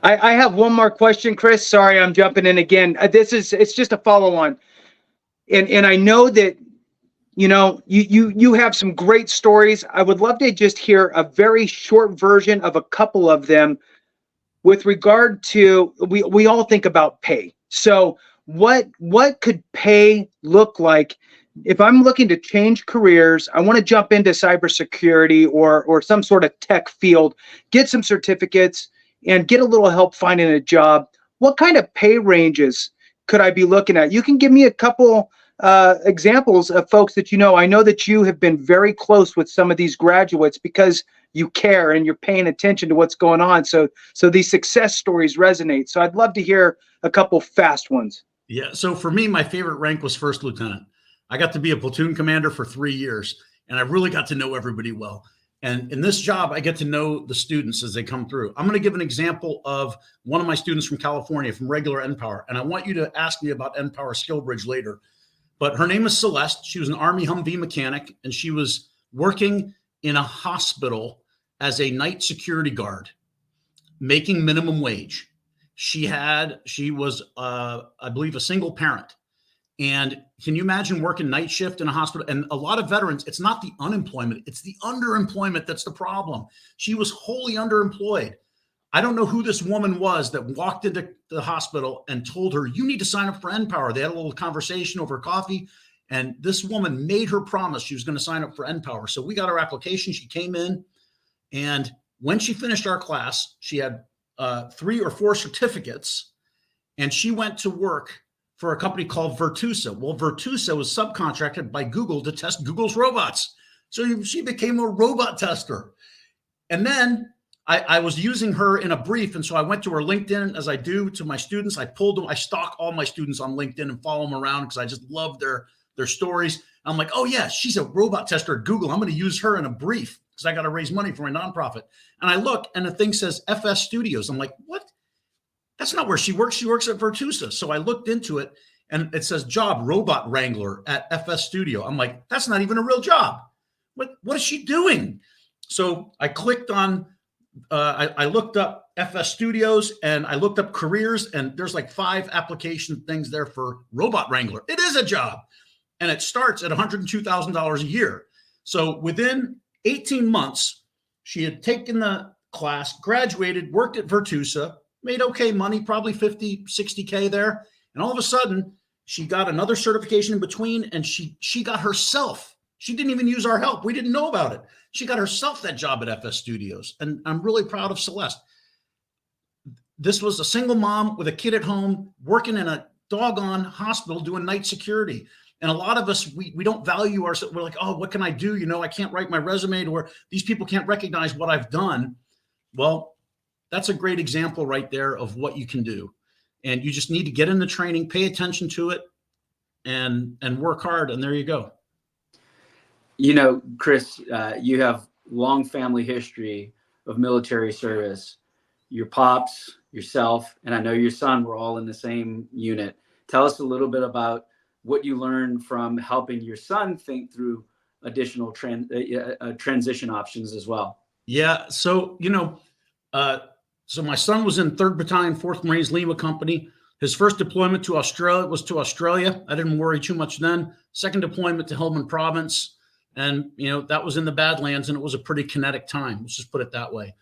I have one more question, Chris. Sorry, I'm jumping in again. It's just a follow on. And I know that, you have some great stories. I would love to just hear a very short version of a couple of them with regard to, we all think about pay. So what could pay look like if I'm looking to change careers? I want to jump into cybersecurity or some sort of tech field, get some certificates, and get a little help finding a job. What kind of pay ranges could I be looking at? You can give me a couple examples of folks that you know. I know that you have been very close with some of these graduates because you care and you're paying attention to what's going on. So these success stories resonate. So I'd love to hear a couple fast ones. Yeah. So for me, my favorite rank was first lieutenant. I got to be a platoon commander for 3 years, and I really got to know everybody well. And in this job, I get to know the students as they come through. I'm going to give an example of one of my students from California, from regular NPOWER. And I want you to ask me about NPOWER Skill Bridge later. But her name is Celeste. She was an Army Humvee mechanic, and she was working in a hospital as a night security guard, making minimum wage. She was, I believe, a single parent. And can you imagine working night shift in a hospital? And a lot of veterans, it's not the unemployment, it's the underemployment that's the problem. She was wholly underemployed. I don't know who this woman was that walked into the hospital and told her, you need to sign up for NPOWER. They had a little conversation over coffee, and this woman made her promise she was going to sign up for NPOWER. So we got her application. She came in, and when she finished our class, she had 3 or 4 certificates, and she went to work for a company called Virtusa. Well, Virtusa was subcontracted by Google to test Google's robots. So she became a robot tester. And then I was using her in a brief. And so I went to her LinkedIn, as I do to my students. I stalk all my students on LinkedIn and follow them around because I just love their stories. I'm like, oh yeah, she's a robot tester at Google. I'm going to use her in a brief because I got to raise money for my nonprofit. And I look, and the thing says FS Studios. I'm like, what? That's not where she works. She works at Virtusa. So I looked into it, and it says job robot wrangler at FS Studio. I'm like, that's not even a real job. What is she doing? So I clicked on, I looked up FS Studios, and I looked up careers, and there's like 5 application things there for robot wrangler. It is a job, and it starts at $102,000 a year. So within 18 months, she had taken the class, graduated, worked at Virtusa, made okay money, probably 50, 60K there. And all of a sudden, she got another certification in between, and she got herself. She didn't even use our help. We didn't know about it. She got herself that job at FS Studios. And I'm really proud of Celeste. This was a single mom with a kid at home working in a doggone hospital doing night security. And a lot of us, we don't value ourselves. We're like, oh, what can I do? I can't write my resume, or these people can't recognize what I've done. Well, that's a great example right there of what you can do. And you just need to get in the training, pay attention to it, and work hard. And there you go. Chris, you have long family history of military service. Your pops, yourself, and I know your son were all in the same unit. Tell us a little bit about what you learned from helping your son think through additional transition options as well. Yeah. So, so my son was in 3rd Battalion, 4th Marines Lima Company. His first deployment to Australia was to Australia. I didn't worry too much then. Second deployment to Helmand Province. And, that was in the Badlands, and it was a pretty kinetic time. Let's just put it that way.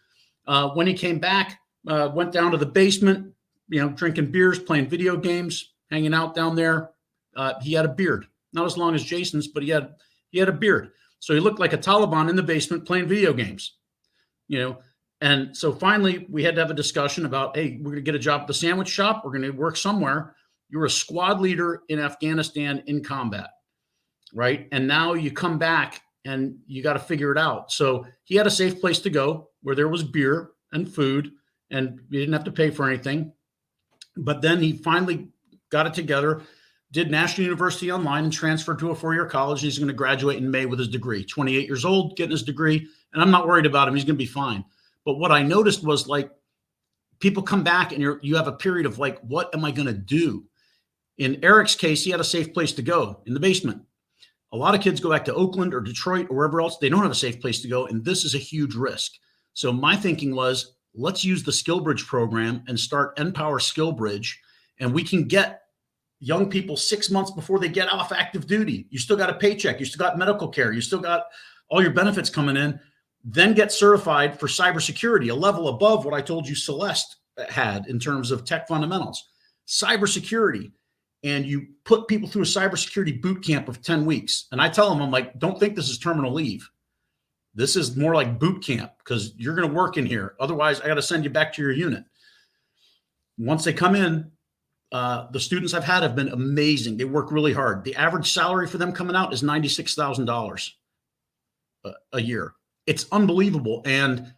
When he came back, went down to the basement, drinking beers, playing video games, hanging out down there. He had a beard, not as long as Jason's, but he had a beard. So he looked like a Taliban in the basement playing video games, And so finally we had to have a discussion about, hey, we're going to get a job at the sandwich shop. We're going to work somewhere. You were a squad leader in Afghanistan in combat, right? And now you come back and you got to figure it out. So he had a safe place to go where there was beer and food, and you didn't have to pay for anything. But then he finally got it together, did National University Online, and transferred to a 4-year college. He's going to graduate in May with his degree, 28 years old, getting his degree. And I'm not worried about him. He's going to be fine. But what I noticed was, like, people come back and you have a period of like, what am I going to do? In Eric's case, he had a safe place to go in the basement. A lot of kids go back to Oakland or Detroit or wherever else. They don't have a safe place to go. And this is a huge risk. So my thinking was, let's use the SkillBridge program and start NPOWER SkillBridge, and we can get young people 6 months before they get off active duty. You still got a paycheck, you still got medical care, you still got all your benefits coming in, then get certified for cybersecurity, a level above what I told you Celeste had in terms of tech fundamentals. Cybersecurity. And you put people through a cybersecurity boot camp of 10 weeks. And I tell them, I'm like, don't think this is terminal leave. This is more like boot camp, because you're going to work in here. Otherwise, I got to send you back to your unit. Once they come in, the students I've had have been amazing. They work really hard. The average salary for them coming out is $96,000 a year. It's unbelievable. And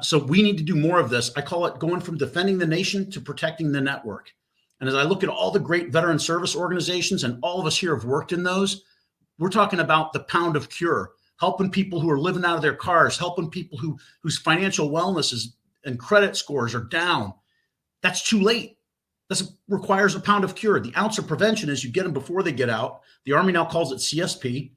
so we need to do more of this. I call it going from defending the nation to protecting the network. And as I look at all the great veteran service organizations, and all of us here have worked in those, we're talking about the pound of cure, helping people who are living out of their cars, helping people whose financial wellness and credit scores are down. That's too late. This requires a pound of cure. The ounce of prevention is you get them before they get out. The Army now calls it CSP.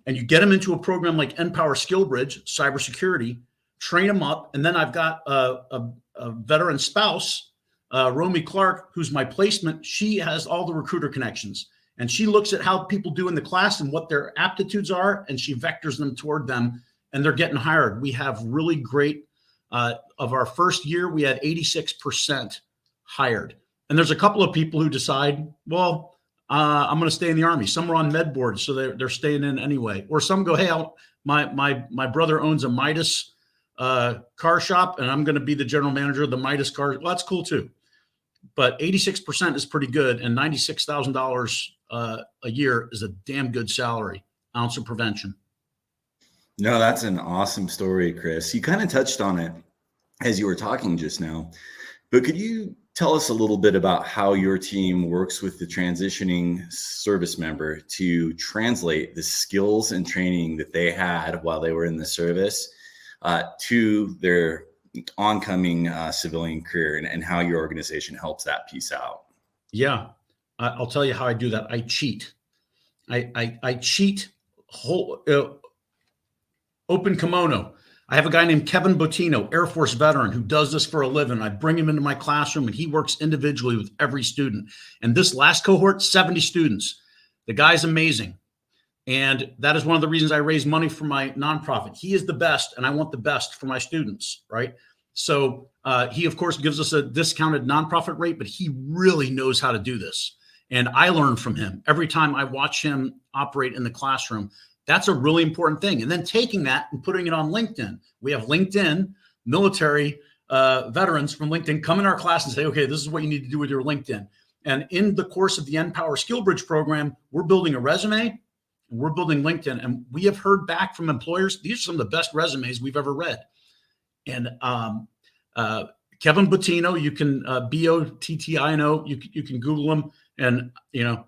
And you get them into a program like NPOWER SkillBridge, cybersecurity, train them up. And then I've got a veteran spouse, Romy Clark, who's my placement. She has all the recruiter connections, and she looks at how people do in the class and what their aptitudes are, and she vectors them toward them, and they're getting hired. We have really great, of our first year, we had 86% hired. And there's a couple of people who decide, well, I'm going to stay in the Army. Some are on med board, so they're staying in anyway. Or some go, hey, my brother owns a Midas car shop, and I'm going to be the general manager of the Midas car. Well, that's cool too. But 86% is pretty good, and $96,000 a year is a damn good salary. Ounce of prevention. No, that's an awesome story, Chris. You kind of touched on it as you were talking just now, but could you tell us a little bit about how your team works with the transitioning service member to translate the skills and training that they had while they were in the service to their oncoming civilian career, and how your organization helps that piece out? Yeah, I'll tell you how I do that. I cheat. I cheat whole open kimono. I have a guy named Kevin Bottino, Air Force veteran, who does this for a living. I bring him into my classroom, and he works individually with every student. And this last cohort, 70 students. The guy's amazing. And that is one of the reasons I raise money for my nonprofit. He is the best, and I want the best for my students, right? So he, of course, gives us a discounted nonprofit rate, but he really knows how to do this. And I learn from him every time I watch him operate in the classroom. That's a really important thing. And then taking that and putting it on LinkedIn. We have LinkedIn military veterans from LinkedIn come in our class and say, okay, this is what you need to do with your LinkedIn. And in the course of the NPOWER SkillBridge program, we're building a resume, and we're building LinkedIn. And we have heard back from employers, these are some of the best resumes we've ever read. And Kevin Bottino, you can Bottino, you can Google him. And, you know,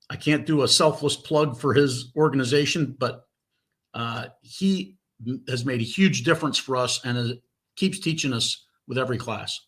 I can't do a selfless plug for his organization, but he has made a huge difference for us, and keeps teaching us with every class.